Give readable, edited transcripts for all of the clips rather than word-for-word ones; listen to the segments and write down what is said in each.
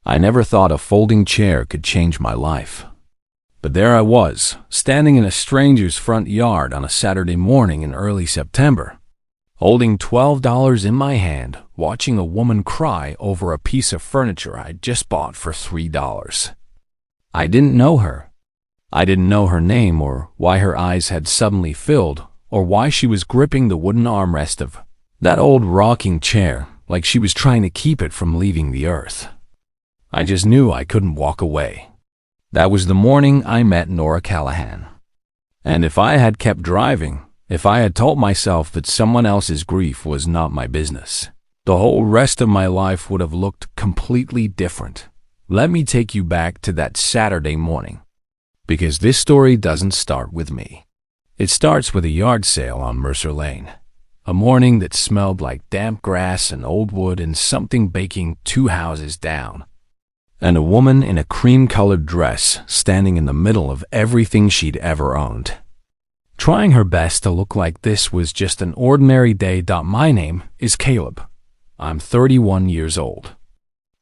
I never thought a folding chair could change my life. But there I was, standing in a stranger's front yard on a Saturday morning in early September, holding $12 in my hand, watching a woman cry over a piece of furniture I'd just bought for $3. I didn't know her. I didn't know her name or why her eyes had suddenly filled or why she was gripping the wooden armrest of that old rocking chair like she was trying to keep it from leaving the earth. I just knew I couldn't walk away. That was the morning I met Nora Callahan. And if I had kept driving, if I had told myself that someone else's grief was not my business, the whole rest of my life would have looked completely different. Let me take you back to that Saturday morning. Because this story doesn't start with me. It starts with a yard sale on Mercer Lane. A morning that smelled like damp grass and old wood and something baking 2 houses down. And a woman in a cream-colored dress standing in the middle of everything she'd ever owned. Trying her best to look like this was just an ordinary day. My name is Caleb. I'm 31 years old.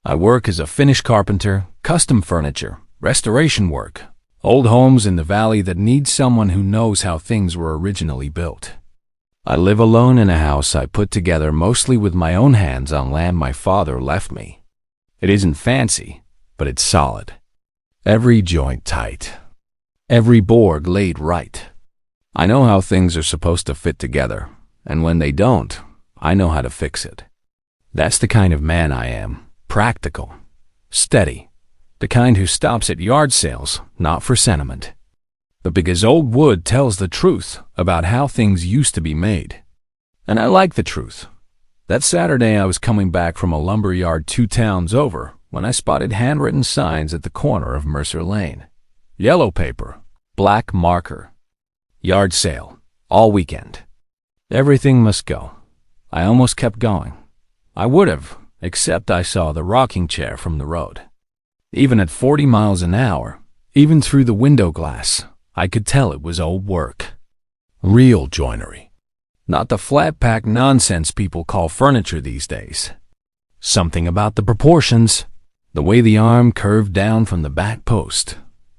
I work as a finish carpenter, custom furniture, restoration work, old homes in the valley that need someone who knows how things were originally built. I live alone in a house I put together mostly with my own hands on land my father left me. It isn't fancy, but it's solid. Every joint tight. Every board laid right. I know how things are supposed to fit together, and when they don't, I know how to fix it. That's the kind of man I am. Practical. Steady. The kind who stops at yard sales, not for sentiment, but because old wood tells the truth about how things used to be made. And I like the truth. That Saturday I was coming back from a lumber yard 2 towns over when I spotted handwritten signs at the corner of Mercer Lane. Yellow paper, black marker. Yard sale, all weekend. Everything must go. I almost kept going. I would have, except I saw the rocking chair from the road. Even at 40 miles an hour, even through the window glass, I could tell it was old work. Real joinery. Not the flat-pack nonsense people call furniture these days. Something about the proportions, the way the arm curved down from the back post.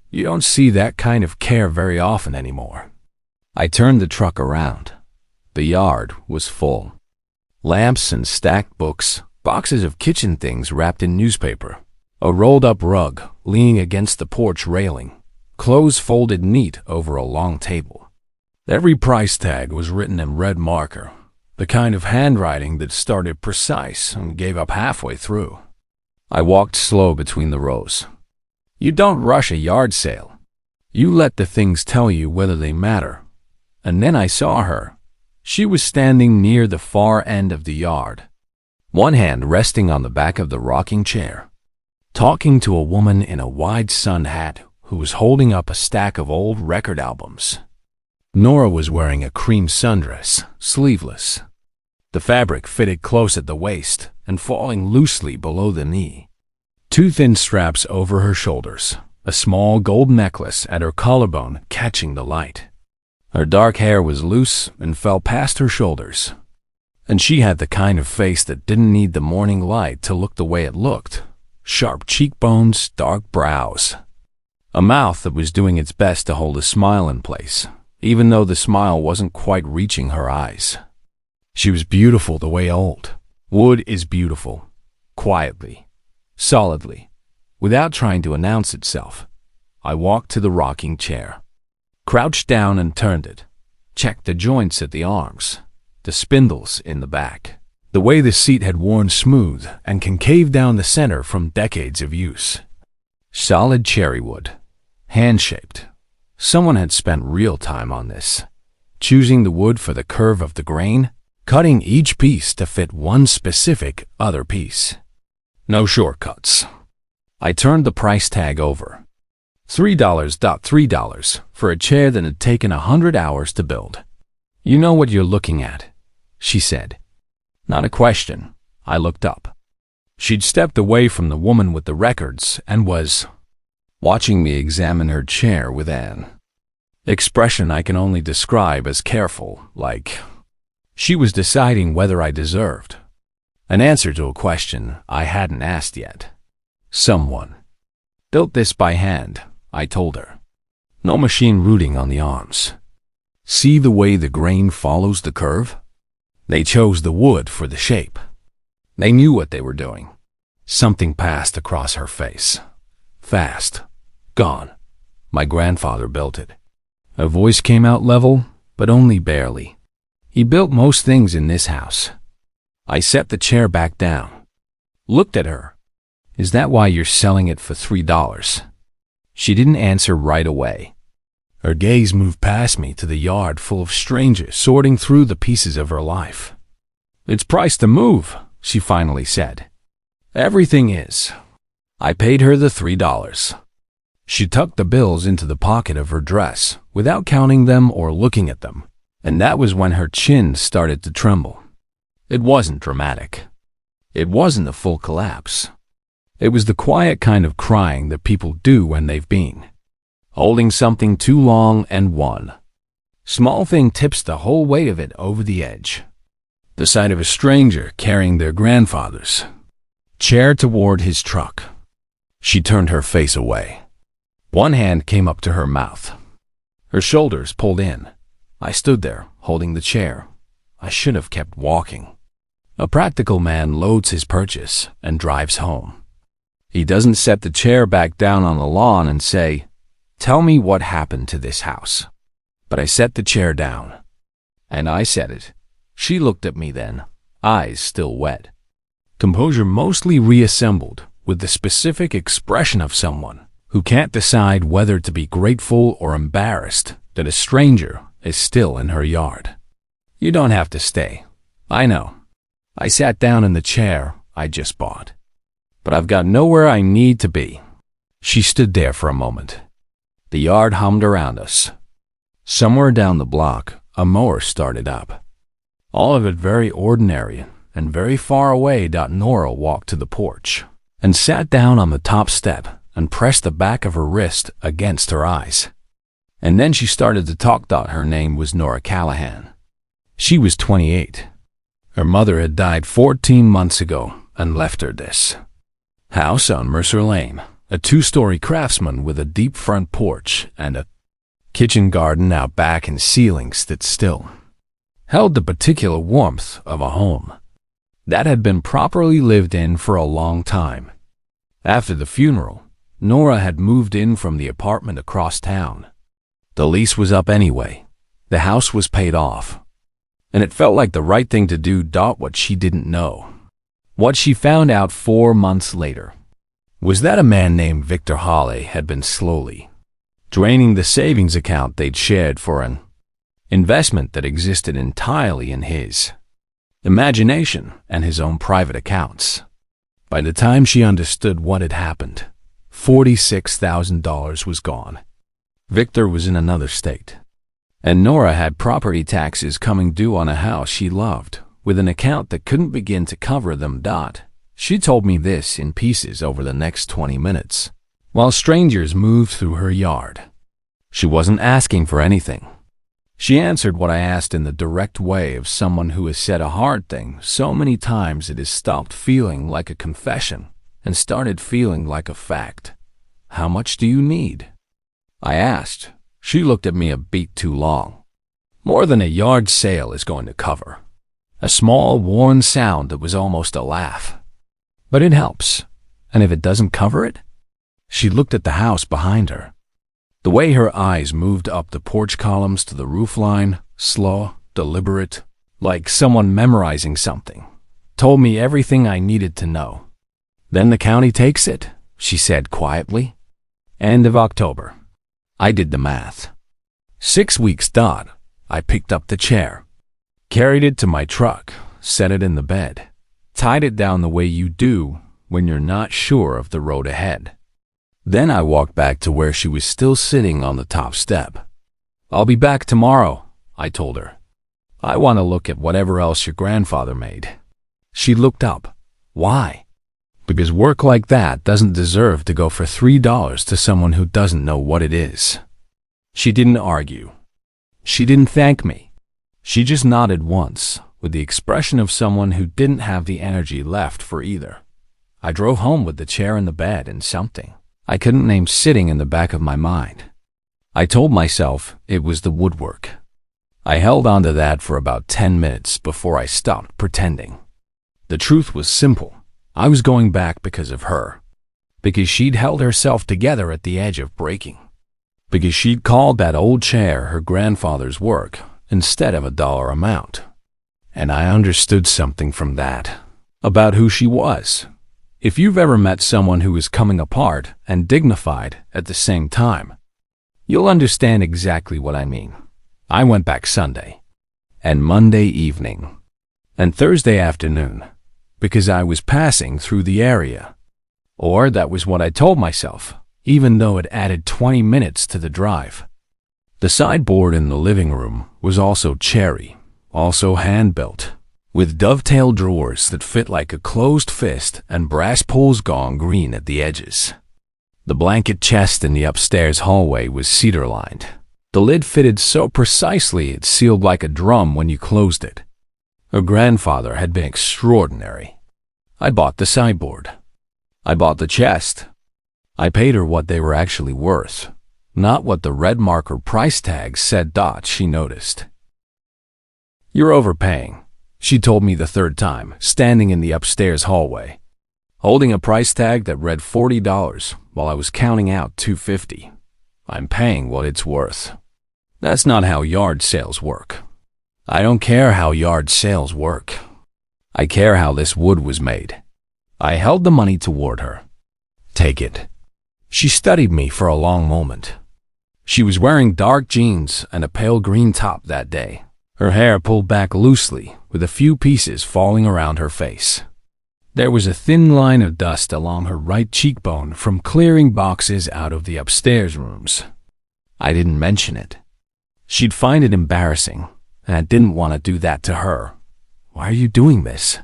You don't see that kind of care very often anymore. I turned the truck around. The yard was full. Lamps and stacked books, boxes of kitchen things wrapped in newspaper, a rolled-up rug leaning against the porch railing, clothes folded neat over a long table. Every price tag was written in red marker, the kind of handwriting that started precise and gave up halfway through. I walked slow between the rows. You don't rush a yard sale. You let the things tell you whether they matter. And then I saw her. She was standing near the far end of the yard, one hand resting on the back of the rocking chair, talking to a woman in a wide sun hat who was holding up a stack of old record albums. Nora was wearing a cream sundress, sleeveless. The fabric fitted close at the waist and falling loosely below the knee. 2 thin straps over her shoulders, a small gold necklace at her collarbone catching the light. Her dark hair was loose and fell past her shoulders. And she had the kind of face that didn't need the morning light to look the way it looked. Sharp cheekbones, dark brows. A mouth that was doing its best to hold a smile in place, even though the smile wasn't quite reaching her eyes. She was beautiful the way old wood is beautiful, quietly, solidly, without trying to announce itself. I walked to the rocking chair, crouched down and turned it, checked the joints at the arms, the spindles in the back, the way the seat had worn smooth and concave down the center from decades of use. Solid cherry wood, hand-shaped. Someone had spent real time on this, choosing the wood for the curve of the grain, cutting each piece to fit one specific other piece. No shortcuts. I turned the price tag over. $3.3 for a chair that had taken 100 hours to build. You know what you're looking at, she said. Not a question. I looked up. She'd stepped away from the woman with the records and was watching me examine her chair with an expression I can only describe as careful, like she was deciding whether I deserved an answer to a question I hadn't asked yet. Someone built this by hand, I told her. No machine rooting on the arms. See the way the grain follows the curve? They chose the wood for the shape. They knew what they were doing. Something passed across her face. Fast. Gone. My grandfather built it. A voice came out level, but only barely. He built most things in this house. I set the chair back down. Looked at her. Is that why you're selling it for $3? She didn't answer right away. Her gaze moved past me to the yard full of strangers sorting through the pieces of her life. It's priced to move, she finally said. Everything is. I paid her the $3. She tucked the bills into the pocket of her dress without counting them or looking at them, and that was when her chin started to tremble. It wasn't dramatic. It wasn't a full collapse. It was the quiet kind of crying that people do when they've been holding something too long and one small thing tips the whole weight of it over the edge. The sight of a stranger carrying their grandfather's chair toward his truck. She turned her face away. One hand came up to her mouth. Her shoulders pulled in. I stood there, holding the chair. I should have kept walking. A practical man loads his purchase and drives home. He doesn't set the chair back down on the lawn and say, "Tell me what happened to this house." But I set the chair down. And I said it. She looked at me then, eyes still wet. Composure mostly reassembled with the specific expression of someone who can't decide whether to be grateful or embarrassed that a stranger is still in her yard. You don't have to stay. I know. I sat down in the chair I just bought. But I've got nowhere I need to be. She stood there for a moment. The yard hummed around us. Somewhere down the block, a mower started up. All of it very ordinary, and very far away. Nora walked to the porch and sat down on the top step and pressed the back of her wrist against her eyes. And then she started to talk. Her name was Nora Callahan. She was 28. Her mother had died 14 months ago and left her this house on Mercer Lane, a 2-story craftsman with a deep front porch and a kitchen garden out back and ceilings that still held the particular warmth of a home that had been properly lived in for a long time. After the funeral, Nora had moved in from the apartment across town. The lease was up anyway. The house was paid off. And it felt like the right thing to do. What she didn't know, what she found out 4 months later, was that a man named Victor Hawley had been slowly draining the savings account they'd shared for an investment that existed entirely in his imagination and his own private accounts. By the time she understood what had happened, $46,000 was gone. Victor was in another state, and Nora had property taxes coming due on a house she loved, with an account that couldn't begin to cover them. She told me this in pieces over the next 20 minutes, while strangers moved through her yard. She wasn't asking for anything. She answered what I asked in the direct way of someone who has said a hard thing so many times it has stopped feeling like a confession and started feeling like a fact. How much do you need? I asked. She looked at me a beat too long. More than a yard sale is going to cover. A small, worn sound that was almost a laugh. But it helps. And if it doesn't cover it? She looked at the house behind her. The way her eyes moved up the porch columns to the roofline, slow, deliberate, like someone memorizing something, told me everything I needed to know. Then the county takes it, she said quietly. End of October. I did the math. 6 weeks. I picked up the chair, carried it to my truck, set it in the bed, tied it down the way you do when you're not sure of the road ahead. Then I walked back to where she was still sitting on the top step. I'll be back tomorrow, I told her. I want to look at whatever else your grandfather made. She looked up. Why? Because work like that doesn't deserve to go for $3 to someone who doesn't know what it is. She didn't argue. She didn't thank me. She just nodded once, with the expression of someone who didn't have the energy left for either. I drove home with the chair and the bed and something I couldn't name sitting in the back of my mind. I told myself it was the woodwork. I held on to that for about 10 minutes before I stopped pretending. The truth was simple. I was going back because of her. Because she'd held herself together at the edge of breaking. Because she'd called that old chair her grandfather's work instead of a dollar amount. And I understood something from that, about who she was. If you've ever met someone who is coming apart and dignified at the same time, you'll understand exactly what I mean. I went back Sunday, and Monday evening, and Thursday afternoon, because I was passing through the area. Or that was what I told myself, even though it added 20 minutes to the drive. The sideboard in the living room was also cherry, also hand-built, with dovetail drawers that fit like a closed fist and brass pulls gone green at the edges. The blanket chest in the upstairs hallway was cedar-lined. The lid fitted so precisely it sealed like a drum when you closed it. Her grandfather had been extraordinary. I bought the sideboard. I bought the chest. I paid her what they were actually worth, not what the red marker price tag said. She noticed. "You're overpaying," she told me the third time, standing in the upstairs hallway, holding a price tag that read $40 while I was counting out $2.50. I'm paying what it's worth. That's not how yard sales work. I don't care how yard sales work. I care how this wood was made. I held the money toward her. "Take it." She studied me for a long moment. She was wearing dark jeans and a pale green top that day, her hair pulled back loosely with a few pieces falling around her face. There was a thin line of dust along her right cheekbone from clearing boxes out of the upstairs rooms. I didn't mention it. She'd find it embarrassing, and I didn't want to do that to her. "Why are you doing this?"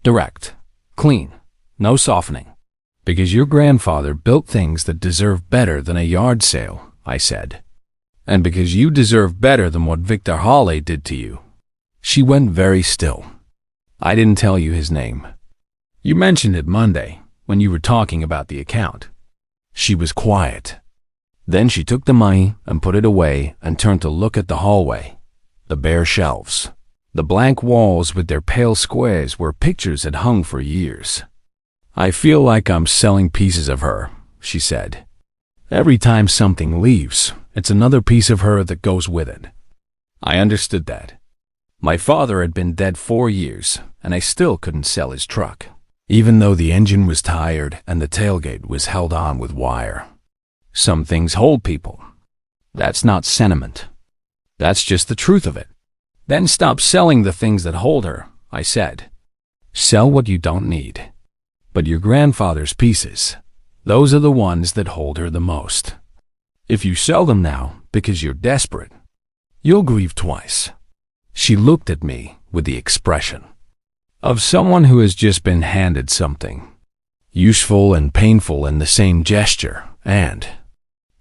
"Direct, clean, no softening." "Because your grandfather built things that deserve better than a yard sale," I said. "And because you deserve better than what Victor Hawley did to you." She went very still. "I didn't tell you his name. You mentioned it Monday when you were talking about the account." She was quiet. Then she took the money and put it away and turned to look at the hallway, the bare shelves, the blank walls with their pale squares where pictures had hung for years. "I feel like I'm selling pieces of her," she said. "Every time something leaves, it's another piece of her that goes with it." I understood that. My father had been dead 4 years, and I still couldn't sell his truck, even though the engine was tired and the tailgate was held on with wire. Some things hold people. That's not sentiment. That's just the truth of it. "Then stop selling the things that hold her," I said. "Sell what you don't need. But your grandfather's pieces, those are the ones that hold her the most. If you sell them now because you're desperate, you'll grieve twice." She looked at me with the expression of someone who has just been handed something, useful and painful in the same gesture, and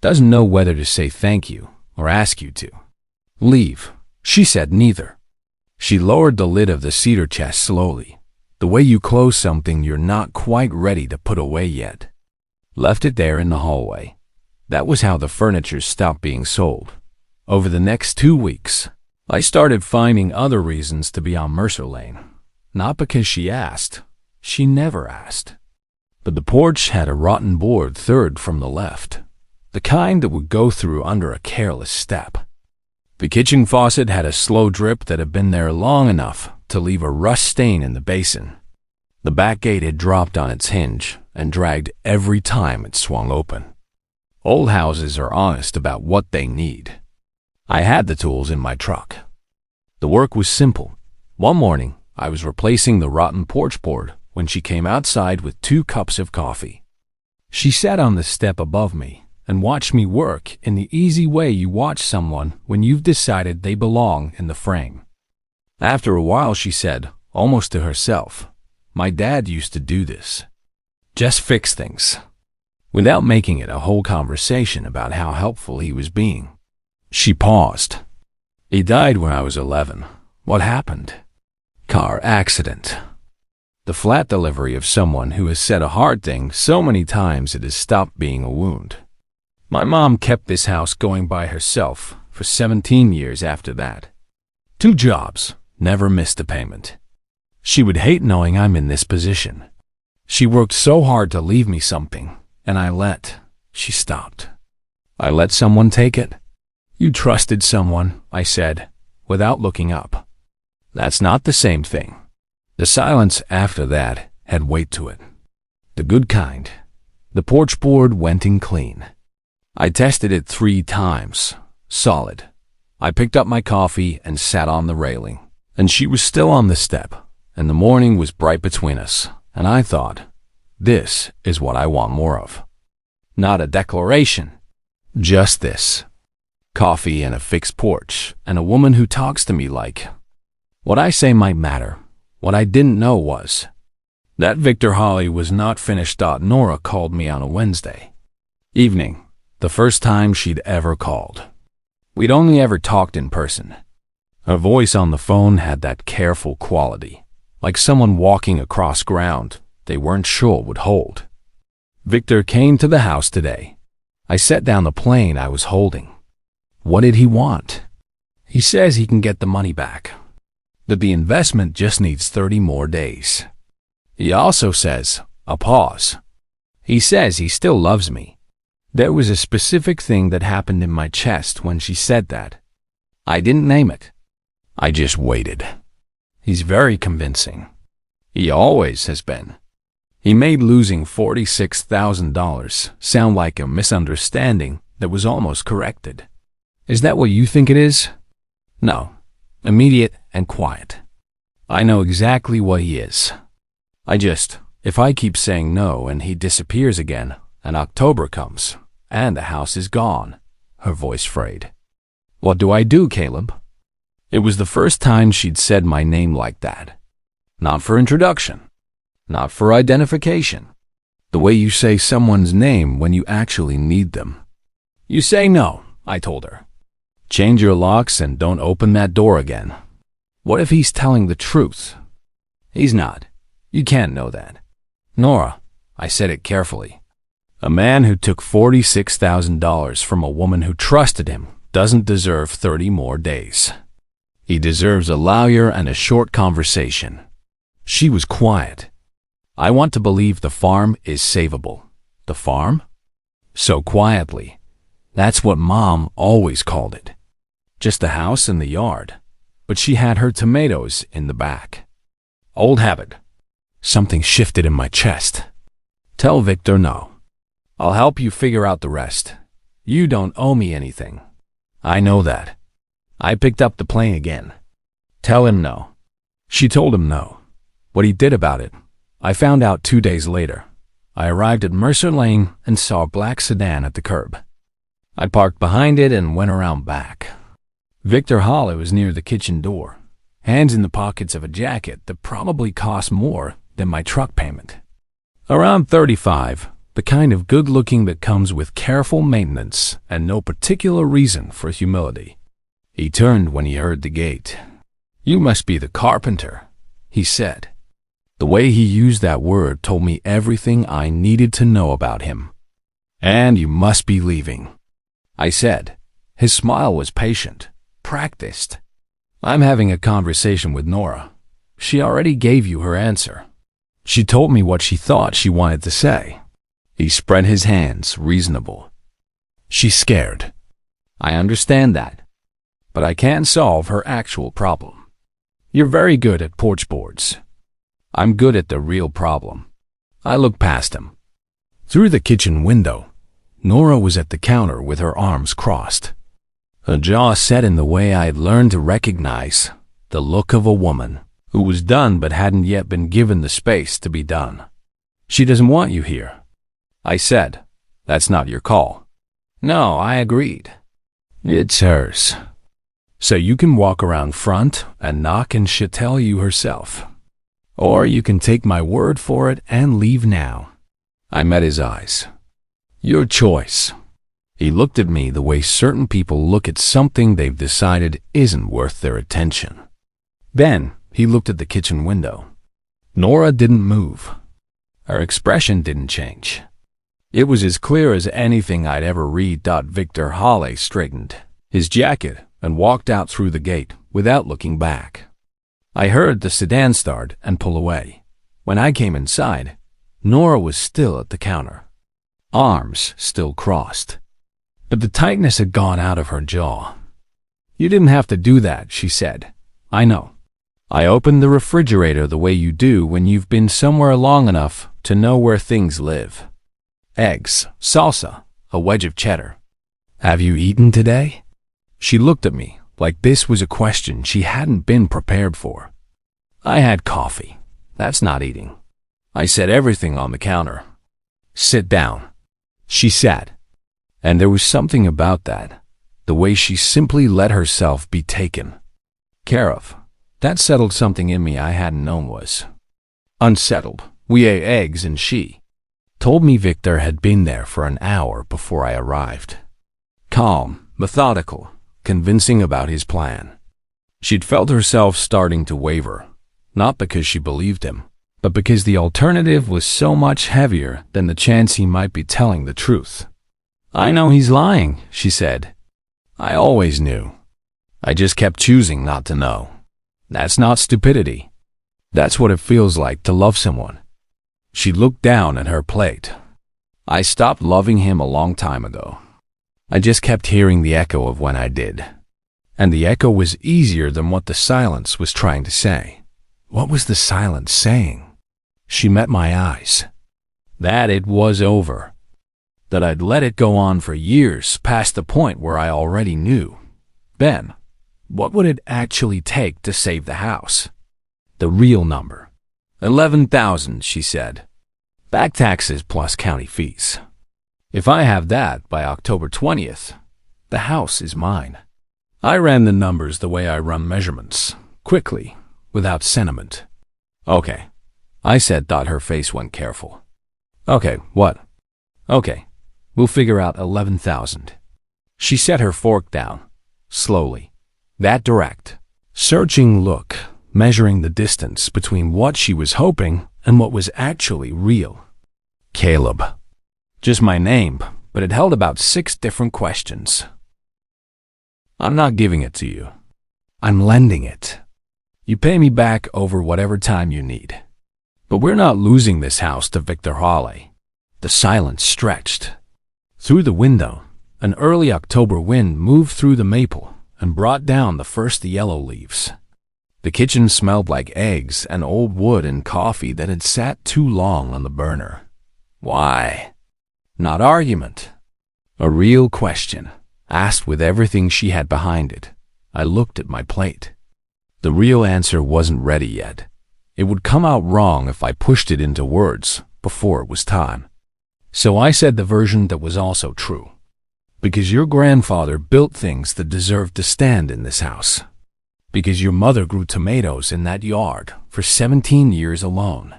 doesn't know whether to say thank you or ask you to leave. She said neither. She lowered the lid of the cedar chest slowly, the way you close something you're not quite ready to put away yet. Left it there in the hallway. That was how the furniture stopped being sold. Over the next 2 weeks, I started finding other reasons to be on Mercer Lane. Not because she asked. She never asked. But the porch had a rotten board third from the left, the kind that would go through under a careless step. The kitchen faucet had a slow drip that had been there long enough to leave a rust stain in the basin. The back gate had dropped on its hinge and dragged every time it swung open. Old houses are honest about what they need. I had the tools in my truck. The work was simple. One morning, I was replacing the rotten porch board when she came outside with 2 cups of coffee. She sat on the step above me and watched me work in the easy way you watch someone when you've decided they belong in the frame. After a while, she said, almost to herself, "My dad used to do this. Just fix things," without making it a whole conversation about how helpful he was being. She paused. "He died when I was 11. What happened?" "Car accident." The flat delivery of someone who has said a hard thing so many times it has stopped being a wound. My mom kept this house going by herself for 17 years after that. 2 jobs, never missed a payment. She would hate knowing I'm in this position. She worked so hard to leave me something, and she stopped. I let someone take it. You trusted someone, I said, without looking up. That's not the same thing. The silence after that had weight to it. The good kind. The porch board went in clean. I tested it 3 times. Solid. I picked up my coffee and sat on the railing. And she was still on the step, and the morning was bright between us, and I thought, this is what I want more of. Not a declaration. Just this. Coffee and a fixed porch, and a woman who talks to me like. What I say might matter. What I didn't know was that Victor Holly was not finished. Nora called me on a Wednesday evening, the first time she'd ever called. We'd only ever talked in person. Her voice on the phone had that careful quality, like someone walking across ground they weren't sure would hold. Victor came to the house today. I set down the plane I was holding. What did he want? He says he can get the money back, that the investment just needs 30 more days. He also says, a pause. He says he still loves me. There was a specific thing that happened in my chest when she said that. I didn't name it. I just waited. He's very convincing. He always has been. He made losing $46,000 sound like a misunderstanding that was almost corrected. Is that what you think it is? No. Immediate and quiet. I know exactly what he is. If I keep saying no and he disappears again, and October comes, and the house is gone, her voice frayed. What do I do, Caleb? It was the first time she'd said my name like that. Not for introduction. Not for identification. The way you say someone's name when you actually need them. You say no, I told her. Change your locks and don't open that door again. What if he's telling the truth? He's not. You can't know that. Nora, I said it carefully. A man who took $46,000 from a woman who trusted him doesn't deserve 30 more days. He deserves a lawyer and a short conversation. She was quiet. I want to believe the farm is savable. The farm? So quietly. That's what Mom always called it. Just a house in the yard. But she had her tomatoes in the back. Old habit. Something shifted in my chest. Tell Victor no. I'll help you figure out the rest. You don't owe me anything. I know that. I picked up the plane again. Tell him no. She told him no. What he did about it, I found out 2 days later. I arrived at Mercer Lane and saw a black sedan at the curb. I parked behind it and went around back. Victor Holly was near the kitchen door, hands in the pockets of a jacket that probably cost more than my truck payment. Around 35, the kind of good-looking that comes with careful maintenance and no particular reason for humility. He turned when he heard the gate. You must be the carpenter, he said. The way he used that word told me everything I needed to know about him. And you must be leaving, I said. His smile was patient, practiced. I'm having a conversation with Nora. She already gave you her answer. She told me what she thought she wanted to say. He spread his hands, reasonable. She's scared. I understand that. But I can solve her actual problem. You're very good at porch boards. I'm good at the real problem. I looked past him. Through the kitchen window, Nora was at the counter with her arms crossed. Her jaw set in the way I had learned to recognize the look of a woman who was done but hadn't yet been given the space to be done. She doesn't want you here. I said, that's not your call. No, I agreed. It's hers. So you can walk around front and knock and she'll tell you herself. Or you can take my word for it and leave now. I met his eyes. Your choice. He looked at me the way certain people look at something they've decided isn't worth their attention. Then he looked at the kitchen window. Nora didn't move. Her expression didn't change. It was as clear as anything I'd ever read. Victor Hawley straightened his jacket and walked out through the gate without looking back. I heard the sedan start and pull away. When I came inside, Nora was still at the counter, arms still crossed, but the tightness had gone out of her jaw. "You didn't have to do that," she said. "I know. I opened the refrigerator the way you do when you've been somewhere long enough to know where things live. Eggs, salsa, a wedge of cheddar. Have you eaten today?" She looked at me like this was a question she hadn't been prepared for. "I had coffee. That's not eating." I set everything on the counter. "Sit down." She sat, and there was something about that, the way she simply let herself be taken care of, that settled something in me I hadn't known was unsettled. We ate eggs and she told me Victor had been there for an hour before I arrived. Calm, methodical, convincing about his plan. She'd felt herself starting to waver, not because she believed him, but because the alternative was so much heavier than the chance he might be telling the truth. "I know he's lying," she said. "I always knew. I just kept choosing not to know. That's not stupidity. That's what it feels like to love someone." She looked down at her plate. "I stopped loving him a long time ago. I just kept hearing the echo of when I did. And the echo was easier than what the silence was trying to say." What was the silence saying? She met my eyes. That it was over. That I'd let it go on for years past the point where I already knew. Then, what would it actually take to save the house? The real number. 11,000, she said. Back taxes plus county fees. If I have that by October 20th, the house is mine. I ran the numbers the way I run measurements, quickly, without sentiment. "Okay," I said. Her face went careful. "Okay, what?" "Okay, we'll figure out 11,000. She set her fork down, slowly. That direct, searching look, measuring the distance between what she was hoping and what was actually real. Caleb. Just my name, but it held about 6 different questions. "I'm not giving it to you. I'm lending it. You pay me back over whatever time you need. But we're not losing this house to Victor Hawley." The silence stretched. Through the window, an early October wind moved through the maple and brought down the first yellow leaves. The kitchen smelled like eggs and old wood and coffee that had sat too long on the burner. Why? Not argument. A real question, asked with everything she had behind it. I looked at my plate. The real answer wasn't ready yet. It would come out wrong if I pushed it into words before it was time. So I said the version that was also true. Because your grandfather built things that deserved to stand in this house. Because your mother grew tomatoes in that yard for 17 years alone.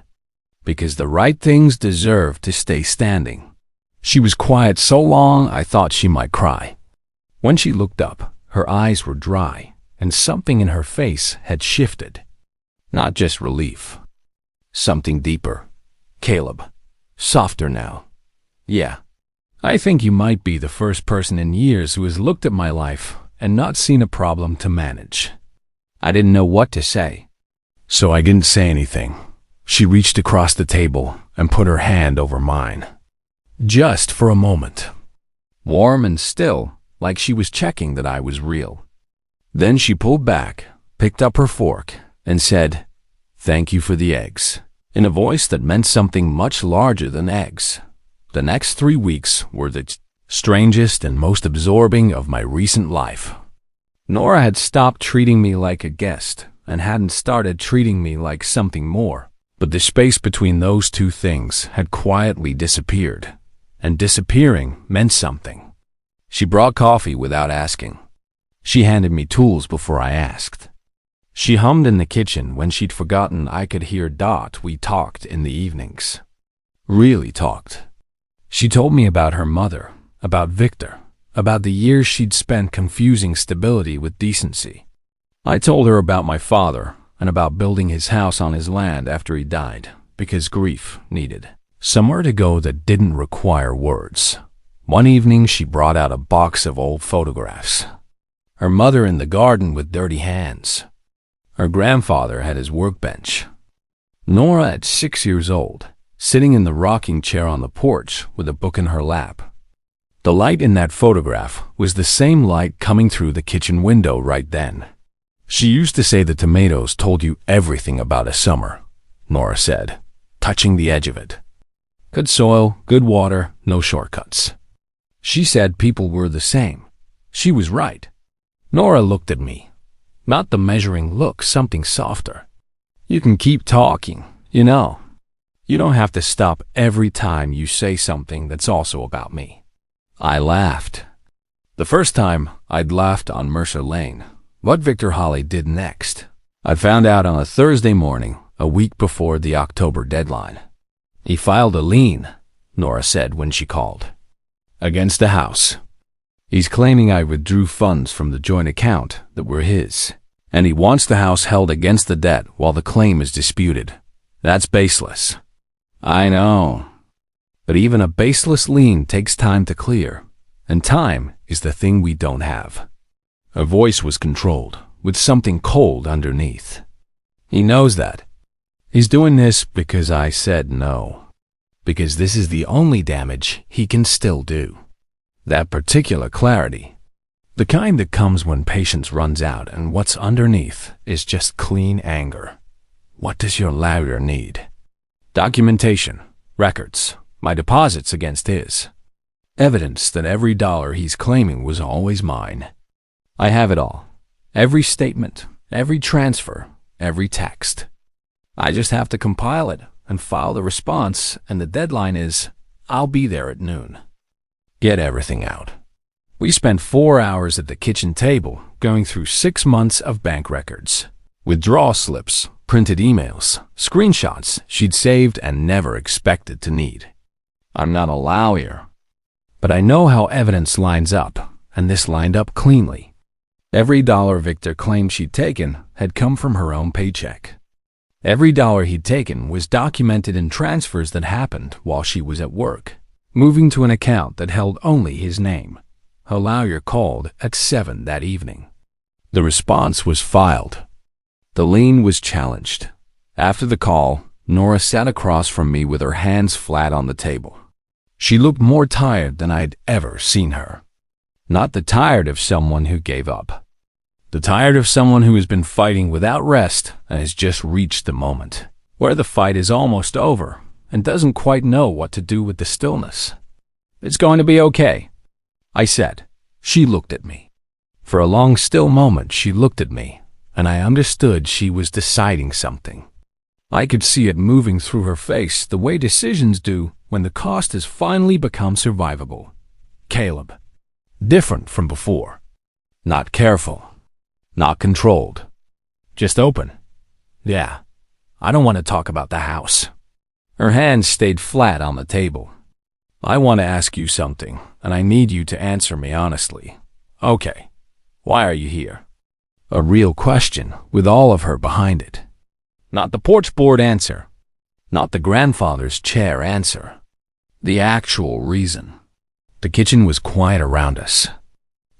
Because the right things deserve to stay standing. She was quiet so long I thought she might cry. When she looked up, her eyes were dry, and something in her face had shifted. Not just relief. Something deeper. "Caleb. Softer now." "Yeah. I think you might be the first person in years who has looked at my life and not seen a problem to manage." I didn't know what to say, so I didn't say anything. She reached across the table and put her hand over mine. Just for a moment. Warm and still, like she was checking that I was real. Then she pulled back, picked up her fork, and said, "Thank you for the eggs," in a voice that meant something much larger than eggs. The next 3 weeks were the strangest and most absorbing of my recent life. Nora had stopped treating me like a guest and hadn't started treating me like something more. But the space between those two things had quietly disappeared, and disappearing meant something. She brought coffee without asking. She handed me tools before I asked. She hummed in the kitchen when she'd forgotten I could hear. We talked in the evenings. Really talked. She told me about her mother, about Victor, about the years she'd spent confusing stability with decency. I told her about my father, and about building his house on his land after he died, because grief needed somewhere to go that didn't require words. One evening, she brought out a box of old photographs. Her mother in the garden with dirty hands. Her grandfather at his workbench. Nora at 6 years old, sitting in the rocking chair on the porch with a book in her lap. The light in that photograph was the same light coming through the kitchen window right then. She used to say the tomatoes told you everything about a summer, Nora said, touching the edge of it. Good soil, good water, no shortcuts. She said people were the same. She was right. Nora looked at me. Not the measuring look, something softer. You can keep talking, you know. You don't have to stop every time you say something that's also about me. I laughed. The first time I'd laughed on Mercer Lane. What Victor Holly did next, I found out on a Thursday morning, a week before the October deadline. He filed a lien, Nora said when she called, against the house. He's claiming I withdrew funds from the joint account that were his, and he wants the house held against the debt while the claim is disputed. That's baseless. I know. But even a baseless lien takes time to clear, and time is the thing we don't have. Her voice was controlled, with something cold underneath. He knows that. He's doing this because I said no. Because this is the only damage he can still do. That particular clarity. The kind that comes when patience runs out and what's underneath is just clean anger. What does your lawyer need? Documentation, records, my deposits against his. Evidence that every dollar he's claiming was always mine. I have it all. Every statement, every transfer, every text. I just have to compile it and file the response, and the deadline is, I'll be there at noon. Get everything out. We spent 4 hours at the kitchen table going through 6 months of bank records, withdrawal slips, printed emails, screenshots she'd saved and never expected to need. I'm not a lawyer, but I know how evidence lines up, and this lined up cleanly. Every dollar Victor claimed she'd taken had come from her own paycheck. Every dollar he'd taken was documented in transfers that happened while she was at work, moving to an account that held only his name. Her lawyer called at 7 that evening. The response was filed. The lien was challenged. After the call, Nora sat across from me with her hands flat on the table. She looked more tired than I'd ever seen her. Not the tired of someone who gave up. The tired of someone who has been fighting without rest and has just reached the moment where the fight is almost over and doesn't quite know what to do with the stillness. It's going to be okay, I said. She looked at me. For a long still moment she looked at me, and I understood she was deciding something. I could see it moving through her face the way decisions do when the cost has finally become survivable. Caleb. Different from before. Not careful. Not controlled. Just open. Yeah, I don't want to talk about the house. Her hands stayed flat on the table. I want to ask you something, and I need you to answer me honestly. Okay, why are you here? A real question with all of her behind it. Not the porch board answer. Not the grandfather's chair answer. The actual reason. The kitchen was quiet around us.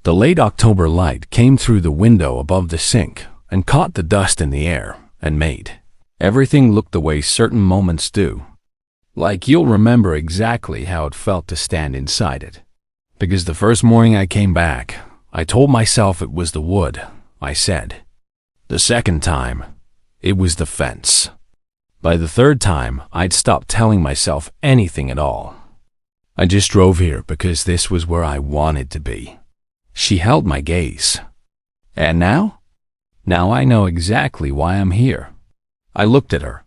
The late October light came through the window above the sink and caught the dust in the air and made everything look the way certain moments do. Like you'll remember exactly how it felt to stand inside it. Because the first morning I came back, I told myself it was the wood, I said. The second time, it was the fence. By the third time, I'd stopped telling myself anything at all. I just drove here because this was where I wanted to be. She held my gaze. And now? Now I know exactly why I'm here. I looked at her.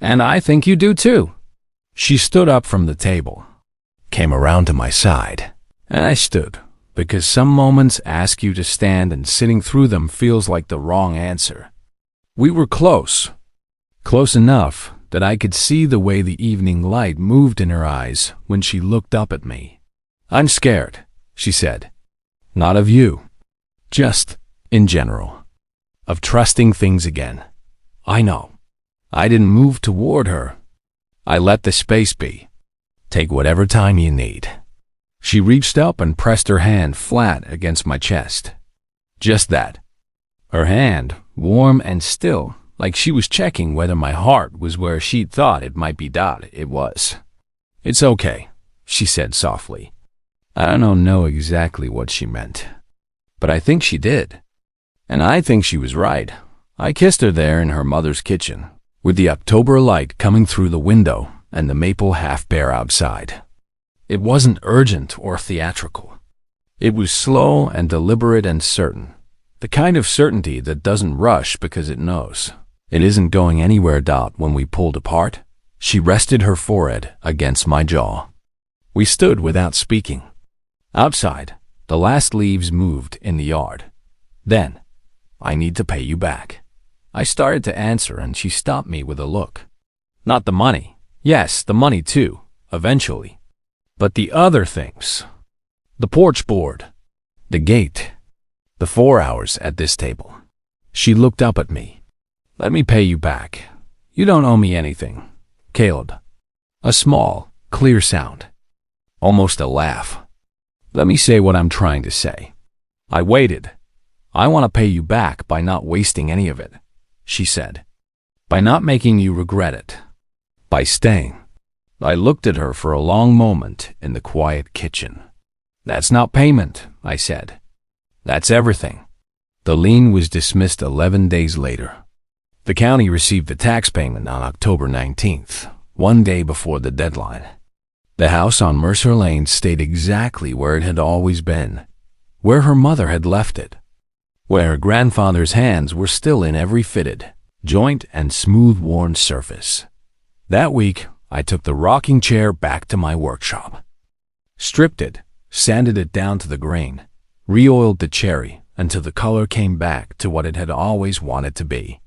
And I think you do too. She stood up from the table, came around to my side, and I stood, because some moments ask you to stand and sitting through them feels like the wrong answer. We were close. Close enough that I could see the way the evening light moved in her eyes when she looked up at me. I'm scared, she said. Not of you. Just, in general. Of trusting things again. I know. I didn't move toward her. I let the space be. Take whatever time you need. She reached up and pressed her hand flat against my chest. Just that. Her hand, warm and still, like she was checking whether my heart was where she'd thought it might be. It was. It's okay, she said softly. I don't know exactly what she meant, but I think she did. And I think she was right. I kissed her there in her mother's kitchen, with the October light coming through the window and the maple half-bear outside. It wasn't urgent or theatrical. It was slow and deliberate and certain. The kind of certainty that doesn't rush because it knows it isn't going anywhere. When we pulled apart, she rested her forehead against my jaw. We stood without speaking. Outside, the last leaves moved in the yard. Then, I need to pay you back. I started to answer and she stopped me with a look. Not the money. Yes, the money too, eventually. But the other things. The porch board. The gate. The 4 hours at this table. She looked up at me. Let me pay you back. You don't owe me anything, Caleb. A small, clear sound. Almost a laugh. Let me say what I'm trying to say. I waited. I want to pay you back by not wasting any of it, she said. By not making you regret it. By staying. I looked at her for a long moment in the quiet kitchen. That's not payment, I said. That's everything. The lien was dismissed 11 days later. The county received the tax payment on October 19th, 1 day before the deadline. The house on Mercer Lane stayed exactly where it had always been, where her mother had left it, where her grandfather's hands were still in every fitted, joint and smooth-worn surface. That week, I took the rocking chair back to my workshop, stripped it, sanded it down to the grain, re-oiled the cherry until the color came back to what it had always wanted to be.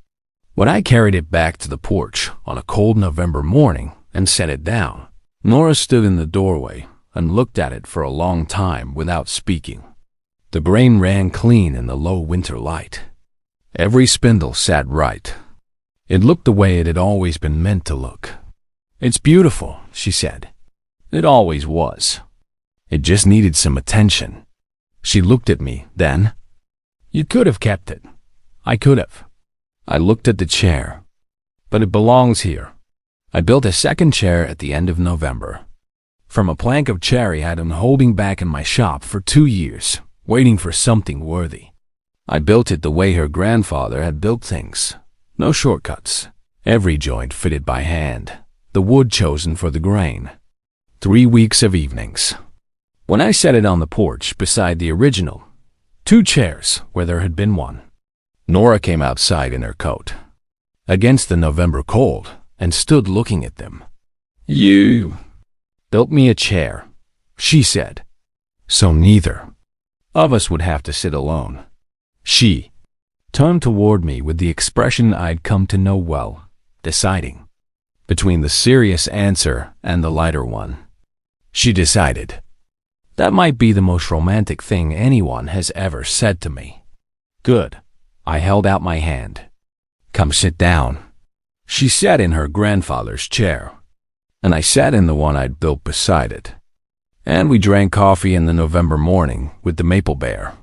When I carried it back to the porch on a cold November morning and set it down, Nora stood in the doorway and looked at it for a long time without speaking. The grain ran clean in the low winter light. Every spindle sat right. It looked the way it had always been meant to look. It's beautiful, she said. It always was. It just needed some attention. She looked at me then. You could have kept it. I could have. I looked at the chair. But it belongs here. I built a second chair at the end of November. From a plank of cherry I'd been holding back in my shop for 2 years, waiting for something worthy. I built it the way her grandfather had built things. No shortcuts. Every joint fitted by hand. The wood chosen for the grain. 3 weeks of evenings. When I set it on the porch beside the original, 2 chairs where there had been one, Nora came outside in her coat, against the November cold, and stood looking at them. You built me a chair, she said. So neither of us would have to sit alone. She turned toward me with the expression I'd come to know well, deciding between the serious answer and the lighter one. She decided. That might be the most romantic thing anyone has ever said to me. Good. I held out my hand. Come sit down. She sat in her grandfather's chair, and I sat in the one I'd built beside it. And we drank coffee in the November morning with the maple bear.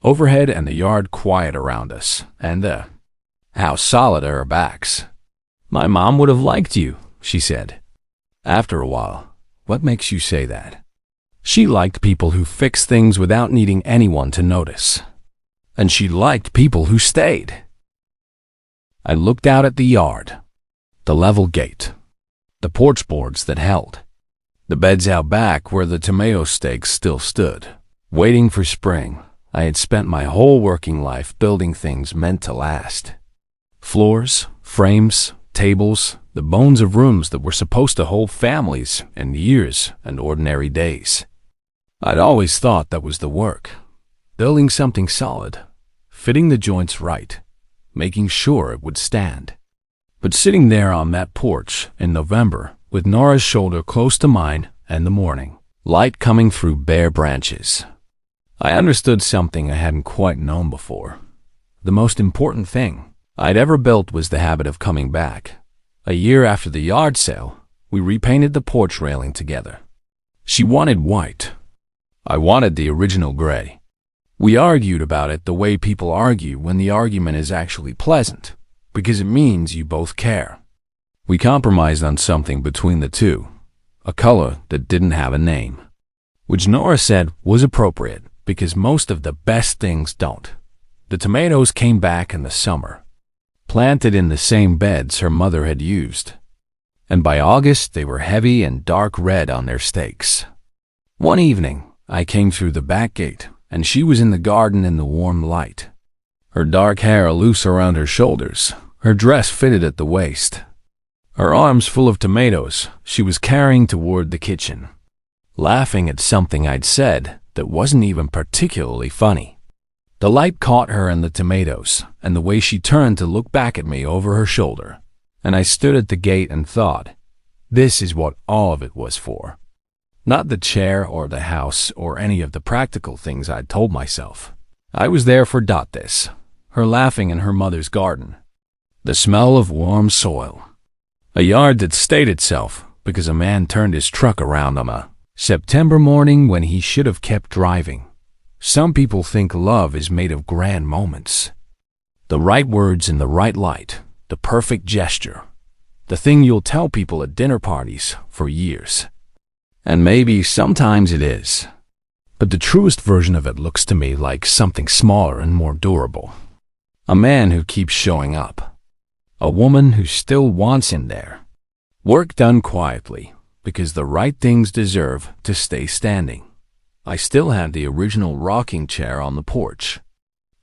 Overhead and the yard quiet around us, and how solid are our backs. My mom would have liked you, she said. After a while, what makes you say that? She liked people who fixed things without needing anyone to notice. And she liked people who stayed. I looked out at the yard, the level gate, the porch boards that held, the beds out back where the tomato stakes still stood. Waiting for spring, I had spent my whole working life building things meant to last. Floors, frames, tables, the bones of rooms that were supposed to hold families and years and ordinary days. I'd always thought that was the work. Building something solid, fitting the joints right, making sure it would stand. But sitting there on that porch in November with Nora's shoulder close to mine and the morning light coming through bare branches, I understood something I hadn't quite known before. The most important thing I'd ever built was the habit of coming back. A year after the yard sale, we repainted the porch railing together. She wanted white. I wanted the original gray. We argued about it the way people argue when the argument is actually pleasant, because it means you both care. We compromised on something between the two, a color that didn't have a name, which Nora said was appropriate because most of the best things don't. The tomatoes came back in the summer, planted in the same beds her mother had used, and by August they were heavy and dark red on their stakes. One evening, I came through the back gate, and she was in the garden in the warm light. Her dark hair loose around her shoulders, her dress fitted at the waist. Her arms full of tomatoes she was carrying toward the kitchen, laughing at something I'd said that wasn't even particularly funny. The light caught her and the tomatoes, and the way she turned to look back at me over her shoulder, and I stood at the gate and thought, this is what all of it was for. Not the chair or the house or any of the practical things I'd told myself. I was there for this, her laughing in her mother's garden, the smell of warm soil, a yard that stayed itself because a man turned his truck around on a September morning when he should have kept driving. Some people think love is made of grand moments. The right words in the right light, the perfect gesture, the thing you'll tell people at dinner parties for years. And maybe sometimes it is. But the truest version of it looks to me like something smaller and more durable. A man who keeps showing up. A woman who still wants him there. Work done quietly, because the right things deserve to stay standing. I still had the original rocking chair on the porch.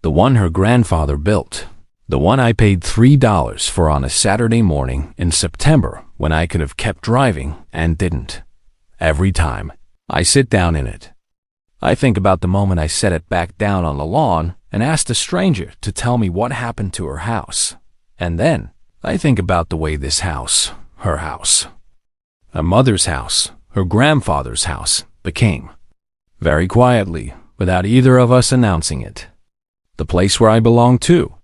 The one her grandfather built. The one I paid $3 for on a Saturday morning in September when I could have kept driving and didn't. Every time I sit down in it, I think about the moment I set it back down on the lawn and asked a stranger to tell me what happened to her house. And then I think about the way this house, her mother's house, her grandfather's house, became. Very quietly, without either of us announcing it. The place where I belong to.